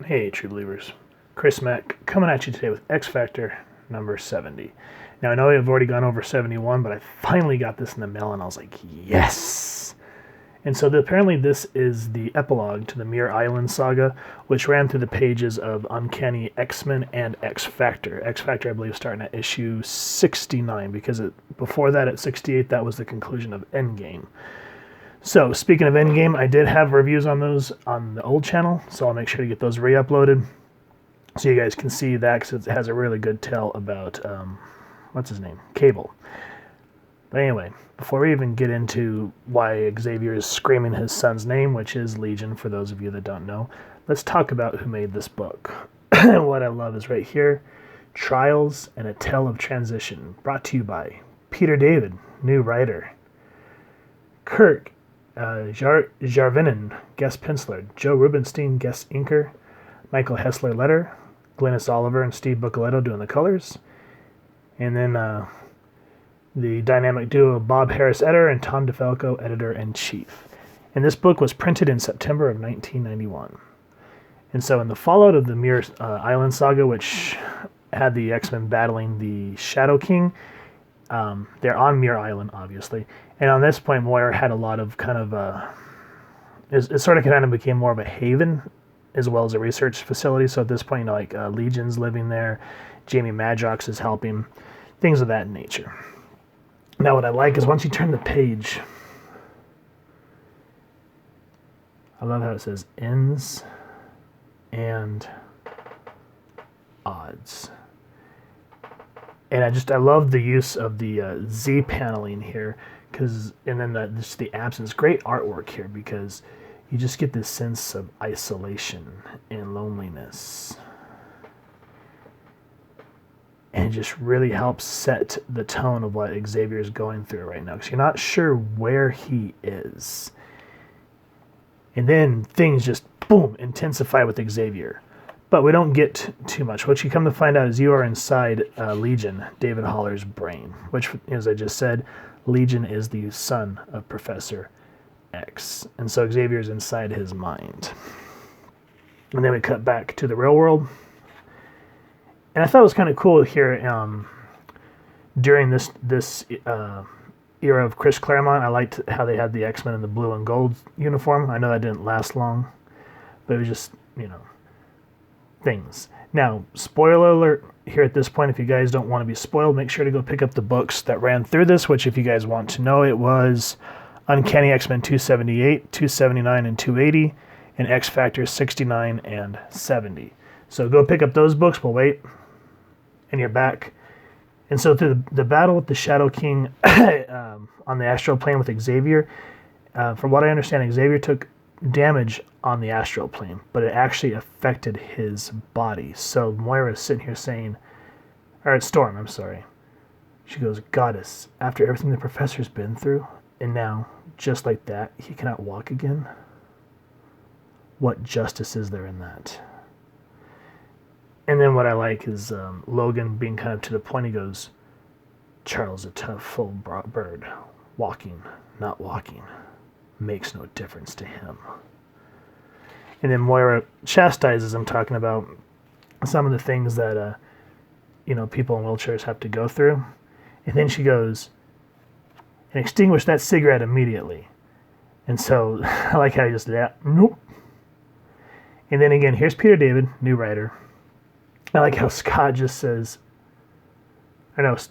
Hey, true believers. Chris Mack coming at you today with X Factor number 70. Now, I know I've already gone over 71, but I finally got this in the mail and I was like, yes! And so apparently this is the epilogue to the Muir Island saga, which ran through the pages of Uncanny X-Men and X Factor. X Factor, I believe, starting at issue 69, because before that, at 68, that was the conclusion of Endgame. So, speaking of Endgame, I did have reviews on those on the old channel, so I'll make sure to get those re-uploaded so you guys can see that, because it has a really good tell about, what's his name? Cable. But anyway, before we even get into why Xavier is screaming his son's name, which is Legion, for those of you that don't know, let's talk about who made this book. What I love is right here, Trials and a Tale of Transition, brought to you by Peter David, new writer. Kirk, Jarvinen, guest penciler. Joe Rubinstein, guest inker. Michael Hessler, letter. Glynis Oliver and Steve Buccoletto doing the colors. And then the dynamic duo Bob Harris, editor, and Tom DeFalco, editor-in-chief. And this book was printed in September of 1991. And so in the fallout of the Muir Island saga, which had the X-Men battling the Shadow King, they're on Muir Island, obviously. And on this point, Moira had a lot of kind of it sort of kind of became more of a haven as well as a research facility. So at this point, Legion's living there. Jamie Madrox is helping. Things of that nature. Now, what I like is once you turn the page, I love how it says ends and odds. And I love the use of the Z paneling here, and then just the absence. Great artwork here, because you just get this sense of isolation and loneliness. And it just really helps set the tone of what Xavier is going through right now, because you're not sure where he is. And then things just, boom, intensify with Xavier. But we don't get too much. What you come to find out is you are inside Legion, David Haller's brain, which, as I just said, Legion is the son of Professor X. And so Xavier is inside his mind. And then we cut back to the real world. And I thought it was kind of cool here during this era of Chris Claremont. I liked how they had the X-Men in the blue and gold uniform. I know that didn't last long, but it was just, things. Now, spoiler alert here at this point. If you guys don't want to be spoiled, make sure to go pick up the books that ran through this, which, if you guys want to know, it was Uncanny X-Men 278, 279, and 280, and X Factor 69 and 70. So go pick up those books. We'll wait. And you're back. And so through the battle with the Shadow King on the astral plane with Xavier, from what I understand, Xavier took damage on the astral plane, but it actually affected his body. So Moira is sitting here saying, or Storm, I'm sorry. She goes, Goddess, after everything the professor's been through, and now, just like that, he cannot walk again? What justice is there in that? And then what I like is Logan being kind of to the point. He goes, Charles, a tough, full bird. Walking, not walking, makes no difference to him. And then Moira chastises him, talking about some of the things that, people in wheelchairs have to go through. And then she goes, and extinguish that cigarette immediately. And so I like how he just did that. Nope. And then again, here's Peter David, new writer. I like how Scott just says,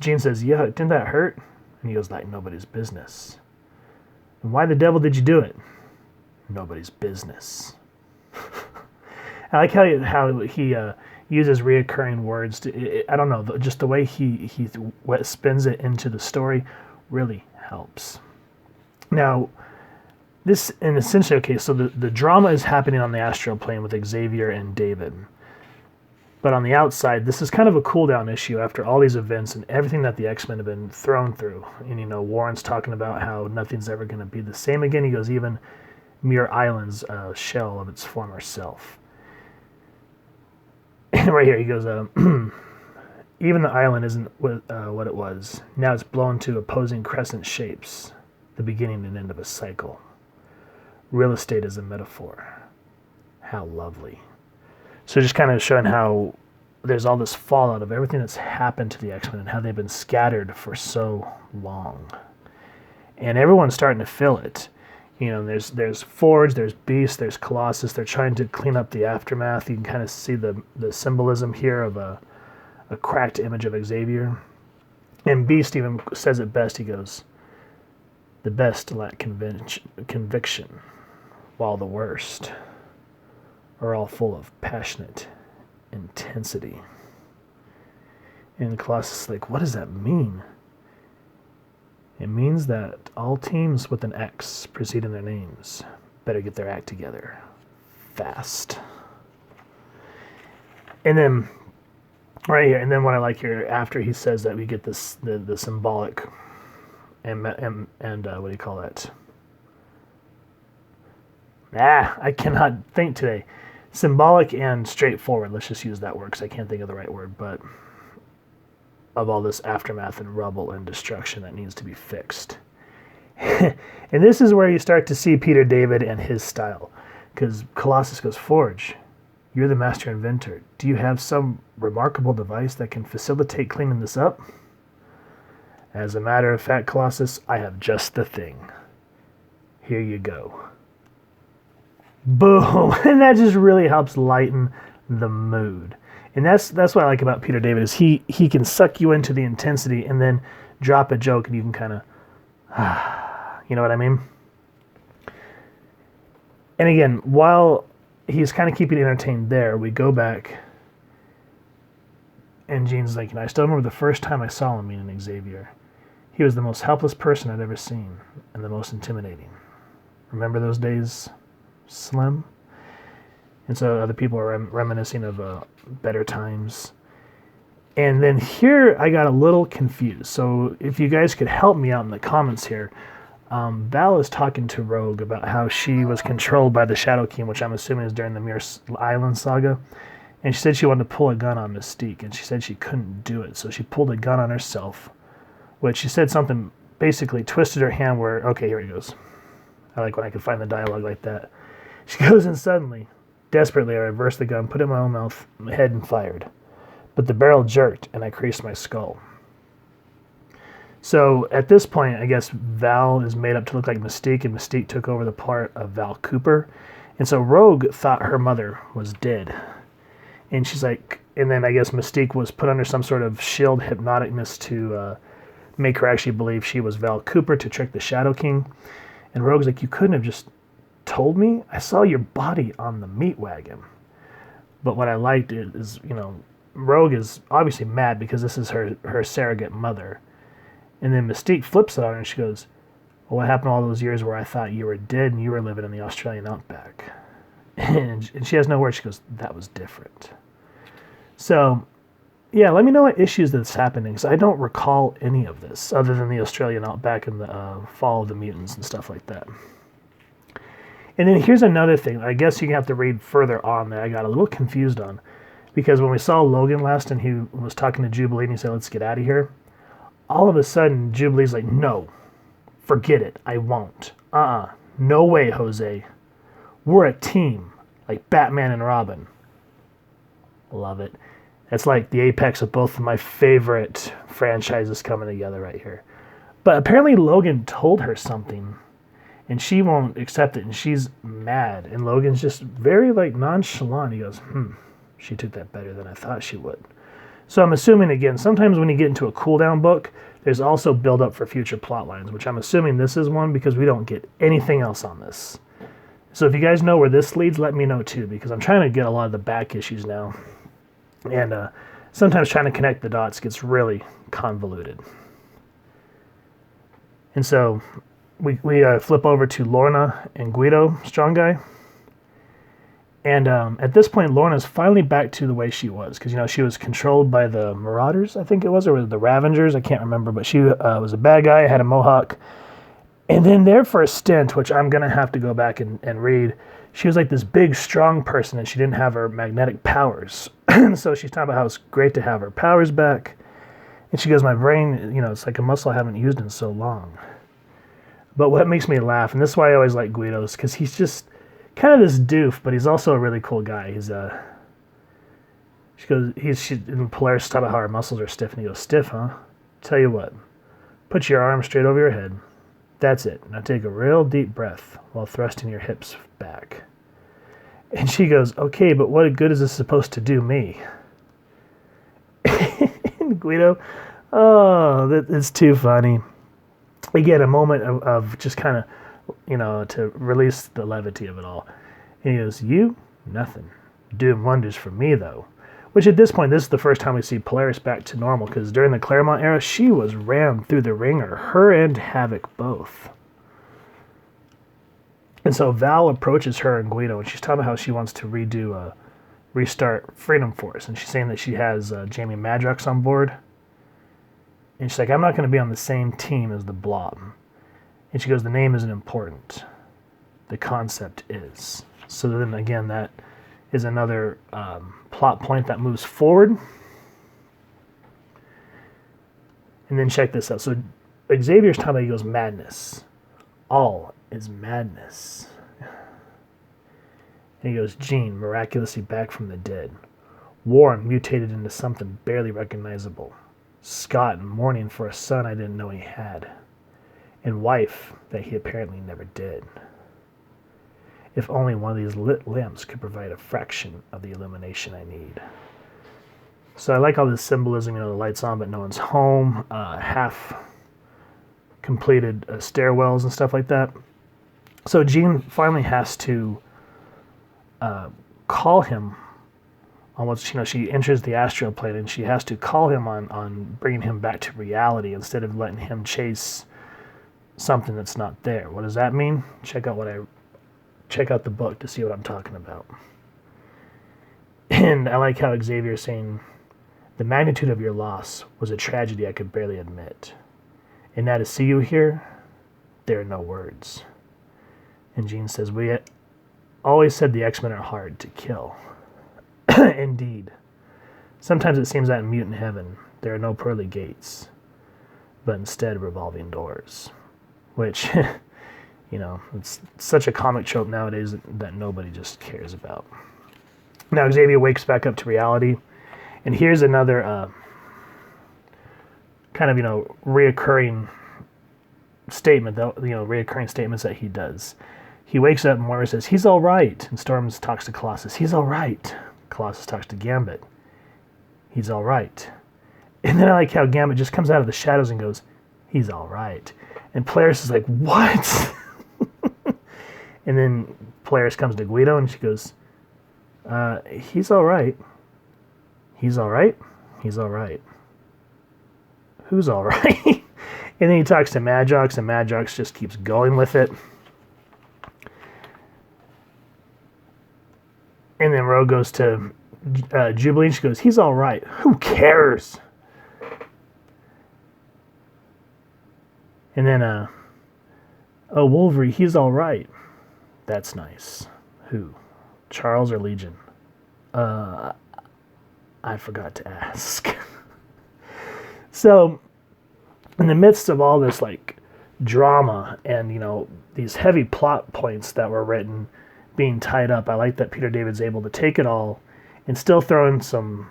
Gene says, yeah, didn't that hurt? And he goes, like nobody's business. And why the devil did you do it? Nobody's business. I like how he uses reoccurring words. I don't know, just the way he spins it into the story really helps. Now, this, and essentially, okay, so the drama is happening on the astral plane with Xavier and David. But on the outside, this is kind of a cool-down issue after all these events and everything that the X-Men have been thrown through. And, Warren's talking about how nothing's ever going to be the same again. He goes, even Muir Island's a shell of its former self. And right here, he goes, even the island isn't what it was. Now it's blown to opposing crescent shapes, the beginning and end of a cycle. Real estate is a metaphor. How lovely. So just kind of showing how there's all this fallout of everything that's happened to the X-Men and how they've been scattered for so long. And everyone's starting to feel it. You know, there's Forge, there's Beast, there's Colossus. They're trying to clean up the aftermath. You can kind of see the symbolism here of a cracked image of Xavier. And Beast even says it best. He goes, "The best lack conviction, while the worst are all full of passionate intensity." And Colossus is like, what does that mean? It means that all teams with an X preceding their names better get their act together fast. And then right here, and then what I like here, after he says that, we get this the symbolic and what do you call that? I cannot think today. Symbolic and straightforward. Let's just use that word because I can't think of the right word. But of all this aftermath and rubble and destruction that needs to be fixed. And this is where you start to see Peter David and his style. Because Colossus goes, "Forge, you're the master inventor. Do you have some remarkable device that can facilitate cleaning this up?" "As a matter of fact, Colossus, I have just the thing. Here you go." Boom. And that just really helps lighten the mood. And that's what I like about Peter David is he can suck you into the intensity and then drop a joke and you can kind of, you know what I mean? And again, while he's kind of keeping you entertained there, we go back and Jean's like, I still remember the first time I saw him, meaning Xavier. He was the most helpless person I'd ever seen and the most intimidating. Remember those days, Slim? And so other people are reminiscing of better times. And then here I got a little confused. So if you guys could help me out in the comments here, Val is talking to Rogue about how she was controlled by the Shadow King, which I'm assuming is during the Muir Island saga. And she said she wanted to pull a gun on Mystique, and she said she couldn't do it. So she pulled a gun on herself, which she said something, basically twisted her hand where, okay, here it goes. I like when I can find the dialogue like that. She goes, and suddenly, desperately, I reversed the gun, put it in my own mouth, head, and fired. But the barrel jerked, and I creased my skull. So at this point, I guess Val is made up to look like Mystique, and Mystique took over the part of Val Cooper. And so Rogue thought her mother was dead. And she's like, and then I guess Mystique was put under some sort of shield hypnoticness to make her actually believe she was Val Cooper to trick the Shadow King. And Rogue's like, you couldn't have just told me? I saw your body on the meat wagon. But what I liked is, you know, Rogue is obviously mad because this is her surrogate mother. And then Mystique flips it on her and she goes, well, what happened all those years where I thought you were dead and you were living in the Australian outback? And she has no words. She goes, that was different. So, yeah, let me know what issues that's happening, because I don't recall any of this other than the Australian outback and the fall of the mutants and stuff like that. And then here's another thing. I guess you have to read further on that I got a little confused on. Because when we saw Logan last and he was talking to Jubilee and he said, let's get out of here. All of a sudden, Jubilee's like, no, forget it. I won't. No way, Jose. We're a team, like Batman and Robin. Love it. That's like the apex of both of my favorite franchises coming together right here. But apparently Logan told her something and she won't accept it and she's mad. And Logan's just very like nonchalant. He goes, she took that better than I thought she would. So I'm assuming, again, sometimes when you get into a cooldown book, there's also build up for future plot lines, which I'm assuming this is one because we don't get anything else on this. So if you guys know where this leads, let me know too, because I'm trying to get a lot of the back issues now. And sometimes trying to connect the dots gets really convoluted. And so we flip over to Lorna and Guido, Strong Guy. And at this point, Lorna's finally back to the way she was. Because, you know, she was controlled by the Marauders, I think it was, or the Ravengers, I can't remember. But she was a bad guy, had a mohawk. And then there for a stint, which I'm going to have to go back and read, she was like this big, strong person, and she didn't have her magnetic powers. So she's talking about how it's great to have her powers back. And she goes, my brain, you know, it's like a muscle I haven't used in so long. But what makes me laugh, and this is why I always like Guido, is because he's just kind of this doof, but he's also a really cool guy. He's She goes, and Polaris talking about how her muscles are stiff, and he goes, stiff, huh? Tell you what, put your arm straight over your head. That's it. Now take a real deep breath while thrusting your hips back. And she goes, okay, but what good is this supposed to do me? And Guido, oh, it's too funny. Again, a moment of just kind of, to release the levity of it all. And he goes, you? Nothing. Doing wonders for me, though. Which at this point, this is the first time we see Polaris back to normal, because during the Claremont era, she was rammed through the ringer. Her and Havoc both. And so Val approaches her and Guido, and she's talking about how she wants to restart Freedom Force. And she's saying that she has Jamie Madrox on board. And she's like, I'm not going to be on the same team as the Blob. And she goes, the name isn't important. The concept is. So then again, that is another plot point that moves forward. And then check this out. So Xavier's talking about, he goes, madness. All is madness. And he goes, Jean, miraculously back from the dead. Warren mutated into something barely recognizable. Scott mourning for a son I didn't know he had. And wife that he apparently never did. If only one of these lit lamps could provide a fraction of the illumination I need. So I like all this symbolism, the lights on but no one's home, half completed stairwells and stuff like that. So Jean finally has to call him on what's, she enters the astral plane, and she has to call him on bringing him back to reality instead of letting him chase something that's not there. What does that mean? Check out the book to see what I'm talking about. And I like how Xavier is saying, the magnitude of your loss was a tragedy I could barely admit. And now to see you here, there are no words. And Jean says, we always said the X-Men are hard to kill. Indeed. Sometimes it seems that in mutant heaven, there are no pearly gates, but instead revolving doors. Which, it's such a comic trope nowadays that nobody just cares about. Now Xavier wakes back up to reality, and here's another kind of, reoccurring statement, reoccurring statements that he does. He wakes up and Moira says, he's all right. And Storms talks to Colossus. He's all right. Colossus talks to Gambit. He's all right. And then I like how Gambit just comes out of the shadows and goes, he's all right. And Polaris is like, what? And then Polaris comes to Guido and she goes, he's all right. He's all right? He's all right. Who's all right? And then he talks to Madrox, and Madrox just keeps going with it. And then Rogue goes to Jubilee, and she goes, he's all right. Who cares? And then, Wolverine, he's all right. That's nice. Who? Charles or Legion? I forgot to ask. So, in the midst of all this, drama and, these heavy plot points that were written being tied up, I like that Peter David's able to take it all and still throw in some,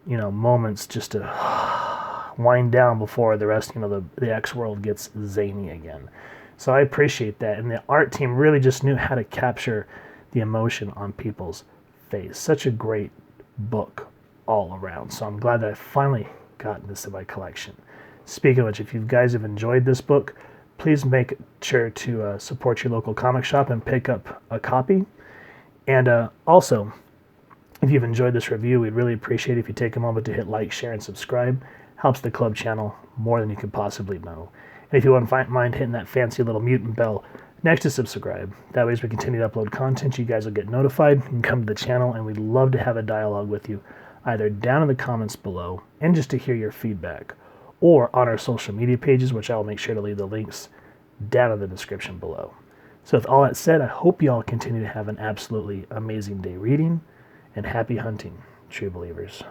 moments just to wind down before the rest, the X world gets zany again. So I appreciate that. And the art team really just knew how to capture the emotion on people's face. Such a great book all around. So I'm glad that I finally got this in my collection. Speaking of which, if you guys have enjoyed this book, please make sure to support your local comic shop and pick up a copy. And also, if you've enjoyed this review, we'd really appreciate it if you take a moment to hit like, share, and subscribe. Helps the club channel more than you could possibly know. And if you wouldn't mind hitting that fancy little mutant bell next to subscribe, that way as we continue to upload content, you guys will get notified. You can come to the channel, and we'd love to have a dialogue with you, either down in the comments below, and just to hear your feedback, or on our social media pages, which I will make sure to leave the links down in the description below. So with all that said, I hope you all continue to have an absolutely amazing day reading, and happy hunting, true believers.